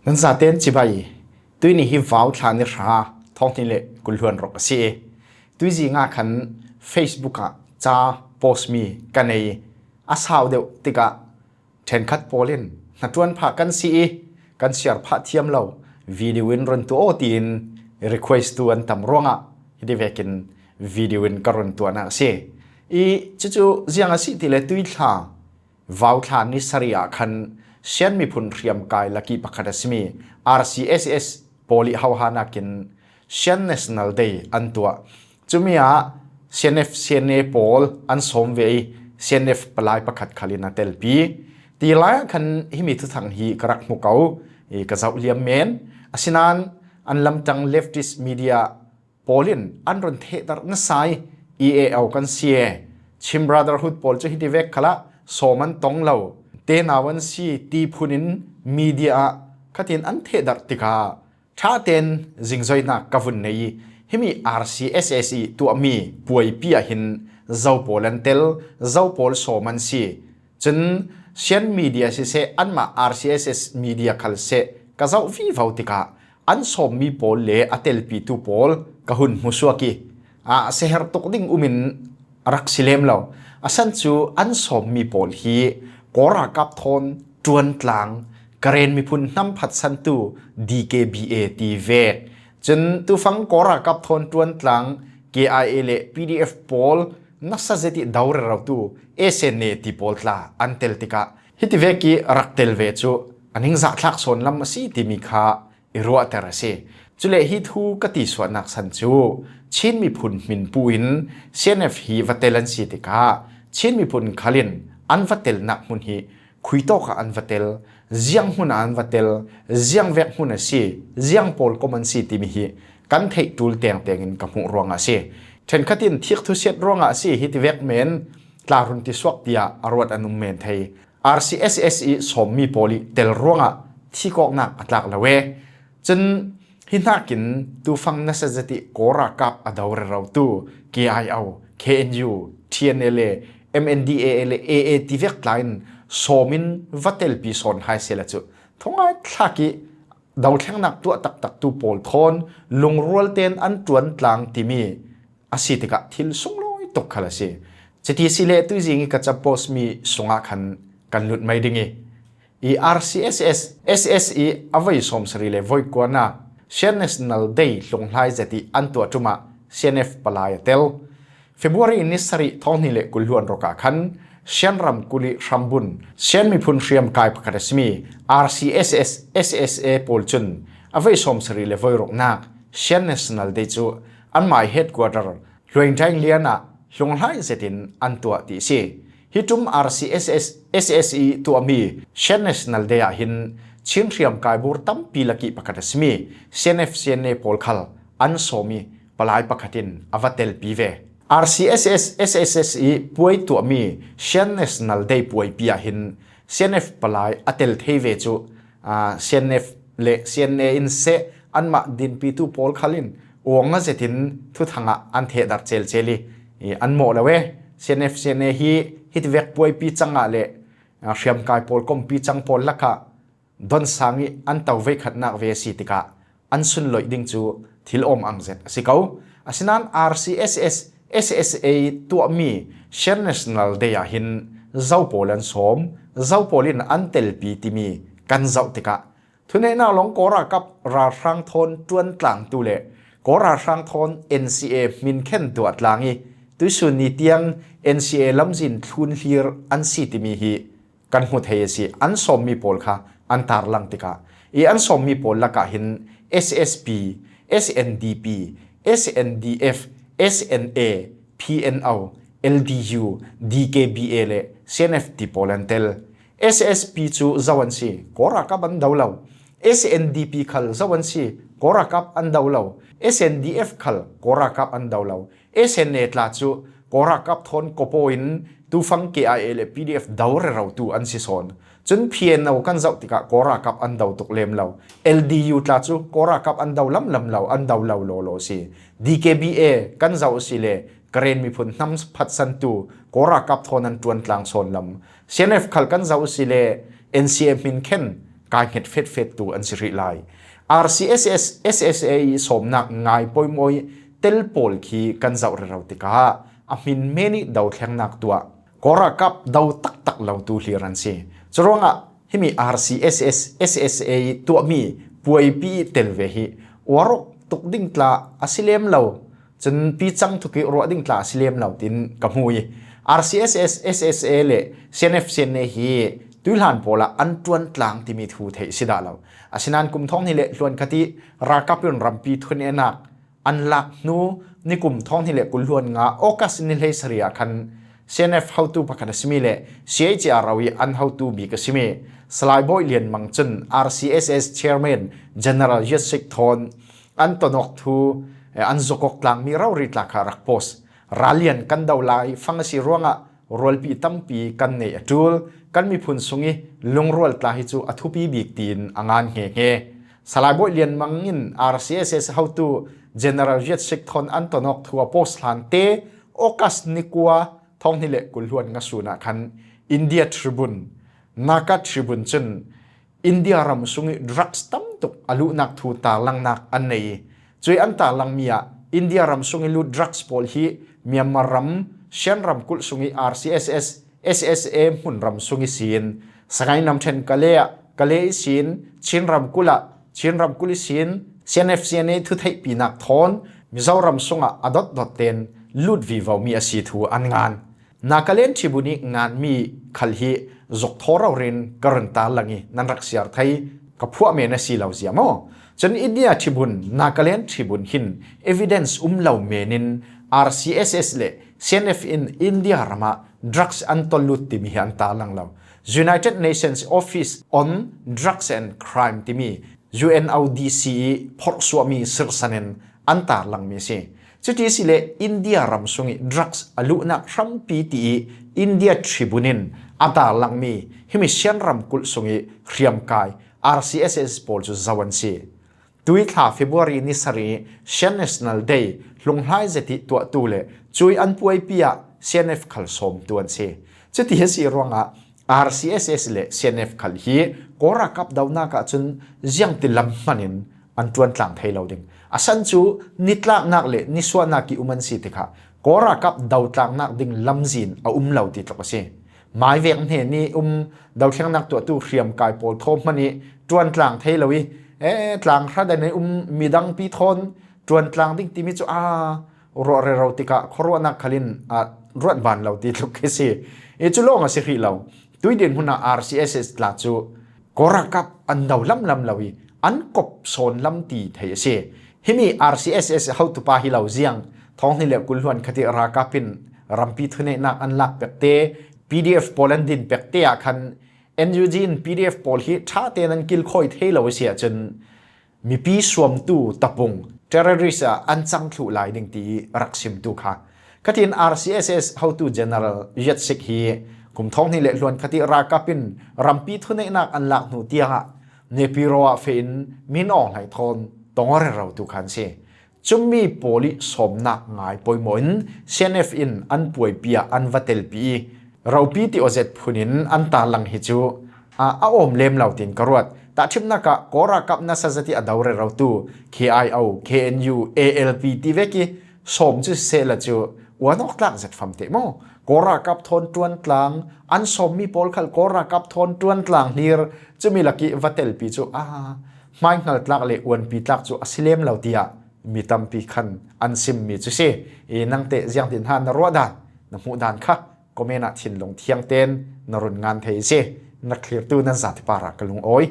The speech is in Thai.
นันซาเตนจิบายตุยนี่ฮิวาวทานิราท้องที่เละกุลหวนรกเสียตุยจีงาขัน Facebook จ้าโพสมีกันในอาสาวเดียวติกะเทนคัดโพลินนัดวันพากันสีกันเสียร์พาเทียมเราวิดีโอวินรันตัวโอตีน request ตัวอันตำรวงฮิดเวกินวิดีโอวินกรันตัวน่ะเสียจู่ๆจีงาสิติเลตุยท่าวาวทานิสริยาขันเช่นมีพุนเรียมกายลักกี้ปักขัดสมี RCSS โพลิฮาวฮานากินเช่น National Day อันตัวจุมีอาCNF โพลอันสมเว CNF ปลายปักขัดขลินาเตลปีตีลายขันฮิมิทุทังฮีกรักมุกเอากระเจ้าเลียมเมนอาศินันอันลำจัง leftist media โพลินอันรันเทดร์นสาย EAL กันเสียชิม Brotherhood โพลจะฮิดิเวกขละโซมันตงเราเตนาวันซีตีพุนินมีเดียขัดินอันเทดัรติกาถ้าเตนจิงจอยนักกวุ่นในฮิมี RCSSE ตัวมีป่วยปียหินเจ้าโพลันเตลเจ้าโพลโซมันซีจนเชียนมีเดียเสอันมา RCSS มีเดียคัลเซกะเจ้าวิวาวติกาอันสมมีโพลเลอเตลปีตูโพลกะหุนมุสวกีเซฮร์ตุกดิ้งอุมินรักสิเลมเราสันจูอันสมมีโพลฮีกอรากับทนจวนกลางกระเรนมีพุนน้ำผัดสันตู DKBA ตีเวกจนตูฟังกอรากับทนจวนกลาง KIA เล PDF โพลนักสัจจิดาวเราตู SNA ตีโพลลาอันเตลติกาฮิติเวกีรักเตลเวจูอันหิงจักลักส่วนลำสีติมิคาอิรัวเตระเซจุเลฮิทูกติส่วนนักสันจูชินมีพุนมินปูอิน CNF ฮีวัตเตลันสีติกาชินมีพุนขลินอันวัตเตลนักมุนฮีคุยโตกับอันวัตเตลเจียงหุนอันวัตเตลเจียงเวกหุนสีเจียงโพลก็มันสีติมิฮีกันเทตูลเตียงเตียงินกับหุรวงอาเซเทนขัดินทิกทุเซตรวงอาเซฮิติเวกเมนลารุนติสวกเตียอรวดอนุเมนไทย RCSSE สมมีโพลิเตลรวงอาที่กอกนักอัตลักละเวจนหินากินตูฟังนัสจติโกรากับอดาวเราตู KIO KNU TNLA MNDAL AA ที่เวกไลน์โซมินวัตเตลปีซอนไฮเซลจูทงไอทักกี้ดาวแข่งนักตัวตักตูโพลทอนลงรัวเตนอันจวนกลางที่มีอาศิติกะทิลส่งลอยตกขลังเสียจะที่สิเลตุจิงกับจับโพสมีส่งอาคันกันหลุดไม่ดิ่งRCSS SSE เอาไว้สมสรีเลวอยกว่าน่ะเช่น National Day ลงไล่จะที่อันตัวจุมา CNF ปลายเตลFebruary นิสริท้องนี่เละกุลหวนรกาคันเช่นรำกุลิรำบุญเช่นมีพุนเรียมกายประกาศมี RCSS SSA โพลจุนเอาไว้สมสรีเลวอยรกนักเช่น National Day จูอันหมาย Headquarter ลอยใจเลียนะลงไล่จะที่อันตัวที่สี่ฮิตุม RCSS SSE ตัวมีเช่น National Day หินชินเรียมกายบูรตั้มปีลักิประกาศมี CNF CNA โพลคัลอันสมีปลายประกาศอวัตเตลปีเวRCSS SSE ป่วยตัวมีเช่น National Day ป่วยปีหิน CNF ปลายอัตเตลเทเวจูCNF เล CNA อินเซอันมาดินปีตูโพลคัลินวงงั้นจะทิ้งทุกทางอันเทดัดเจลีอันโมละเว CNF CNA ฮิตเวกป่วยปีจังอะไรเรียมกายโพลกมปีจังโพลลักะดอนสังอันเตาเวขัดนักเวสิติกะอันสุนลอยดิ่งจูทิลอมอังเซตสิเขาอาศินัน RCSS SSA ตัวมีเช่น National Day หินเจ้าโพลันสมเจ้าโพลินอันเตลปีที่มีกันเจ้าติกะทุนในน่าลงกอรากับราชังทนจวนกลางตุเลกอราชังทน NCA มินเข็นตัวกลางตุสุนิเตียง NCA ลำจินทุนฮีร์อันสีที่มีฮีกันหุเทียสีอันสมมีโพลค่ะอันตาร์ลังติกะอันสมมีโพลละกะหิน SSP SNDP SNDF SNA PNO LDU DKBA เล CNF ที่โพลันเตล SSP จูจวันซีกอรากับอันดาวเลา SNDP ขัลจวันซีกอรากับอันดาวเลา SNDF ขัลกอรากับอันดาวเลา SNA ตลาดจูกอรากับทนกโปอินตูฟัง KIA เล PDF ดาวเราตูอันซิซอนจน PNO กันเจ้าติกะกอรากับอันดาวตกเลมเลา LDU ตลาดจูกอรากับอันดาวลำเลาอันดาวเลาโลโลซี DKBA กันเจ้าสิเลกระเรนมีพุนน้ำพัดสันตูกอรากับทนันจวนกลางโซนลำ CNF ขัลกันเจ้าสิเล NCA มินเข็นก กายเฮ็ดเฟดตัวอันสิริไล RCSS SSA สมนักง่ายปอยมอยเตลโปลคีกันเจ้าเราติกาอามินเมนี่ดาวแข็งนักตัวกอรากับดาวตักเหล่าตัวเฮียรันซีจรวงอ่ะที่มี RCSS SSA ตัวมีป่วยปีเตลเวหีวารกตุกดิ่งตลาอาศิเลมเหล่าจนปีจังทุกิรัวดิ่งตลาอาศิเลมเหล่าตินกับมวย RCSS SSA เล่ CNF เซนเนฮีตุลหันโพละอันตวนกลางที่มีทูเทสิดาเหล่าอาศินันกุมท้องนี่เละล้วนคติรากับเป็นรำปีทุนเอนักอันลักนูนิกุมท้องที่เละกุลล้วนงาโอกัสนิเลสเรียคัน CNF เฮาตูประกันสมิเละ CHR ราวีอันเฮาตูบีกสมิสไลบอยเลียนมังจุน RCSS Chairman General Yesik Thon อันตนกทูอันจกกลางมีเราริตลาคารักโพสราเลียนกันดาวไลฟังสิรวงะรอลปีตั้มปีกันเนอจูลกันมีพุนสุงิลงรอลตลาฮิจูอทุปีบีกตีนอ่างานเฮเฮสไลบอยเลียนมังอิน RCSS เฮาตู General Yesik Thon อันตนกทัวโพสลันเตโอกัสนิกัวท้องนี่เละกุลล้วนงสุนักคันอินเดียทริบุนนาคาทริบุนจนอินเดียรำสุงิดรักสตัมตุกอลุนักทูตาลังนักอันนี้จวยอันตาลังเมียอินเดียรำสุงิลุดรักสปอลฮีเมียมารำเชนรำกุลสุงิ RCSS SSA มุนรำสุงิซีนสกายนำเทนกะเลซีนชินรำกุลซีน CNF CNA ทุไทยปีนักทอนมิเจ้ารำสุงะอดดเตนลุดวิวมีอาศิทูอันงานนักเล่นชิบุนิงานมีขัลฮีจกทอเราเรียนกรันตาลังีนันรักเสียไทยกับพวกเมนสีเหล่าเสียมอจนอินเดียชิบุนนักเล่นชิบุนหิน evidence เหล่าเมนิน RCSS เล่ CNF in India รามา drugs อันตลุดติมีอันตาลังเรา United Nations Office on Drugs and Crime ติมี UNODC พอสวมีสิรสันนอันตาลังมีเสจุดที่สิเลอินเดียรำสุงิ drugs อลุนักรัมปีตีอินเดียทริบุนินอัตาลังมีหิมิเชียนรำกุลสุงิเรียมกาย RCSS โพลจุจาวันซีตุยท่าเฟบรุรีนิสรีเชียน National Day ลงไห้เจติตัวตูเลจุยอันป่วยปีย CNF ขัลสมตัวนั้นซีจุดที่สิรวงะ RCSS เล CNF ขัลฮีกอรักับดาวนักจนยังติลำมันอันจวนกลางไทยเราดิ่งอาสันจูนิตลากนักเละนิสวานักกิอุมันสิติค่ะกอรักับดาวกลางนักดิ่งลำจินเอาเหล่าติดตกเสียหมายเวียงเห็นนี่ดาวเทียงนักตัวตู้เรียมกายโพลทอมมันนี่จวนกลางไทยเราวิกลางข้าได้ในมีดังปีทอนจวนกลางดิ่งที่มิจูรอเราติกะครัวนักขลินรวดบานเราติดตกเสียจุลงสิริเราตุยเดินหุ่น RCSS ลาจูกอรักับอันดาวลำเราวิอันกบโซนลำตีไทยเสียฮิมี RCSS เฮาตุปาฮิเหล่าเจียงท้องนี่แหละกุลล้วนคติราคาเป็นรำปีทุนนักอันลักเป็กเต PDF โปแลนดินเป็กเตะคัน NUG PDF โปลฮีชาเตนันกิลคอยเทเหล่าเสียจนมีปีสวมตู้ตะปง terrorist อันจังถูหลายดิ่งตีรักซิมตู้ค่ะคติน RCSS เฮาตุ General Yesikฮีกุมท้องนี่แหละล้วนคติราคาเป็นรำปีทุนนักอันลักหนูเตียงเนปิโรอาเฟนมินอไหลทอนตองเราตุคันเสจุมมีโพลิสมนักง่ายปอยมอน CNF in อันป่วยปีอันวัตเตลปีเราปีติโอเซตพุนินอันตาลังฮิจูอมเลมเหล่าตินกรวดแต่ชิมนักกอรักับนัสสติอดาวเรเราตู KIO KNU ALP ทีเวกิสมจุเซลจูวันออกกลางเสร็จฟัมเตโมกอรักับทนจวนกลางอันสมมีโพลคัลกอรักับทนจวนกลางฮีร์จะมีลักกี้วัตเตลปีจูไม่นัดลักเลยอวนปีลักจูอสิเลมเหล่าเดียมีตัมปีขันอันซิมมีจุเซนังเตะยังตินหานรัวดานน้ำหูดานค่ะก็ไม่น่าทิ้งลงเทียงเต้นนรุนงานเทเซนักเคลียร์ตู้นั้นสัตว์ปารักกลุงโอย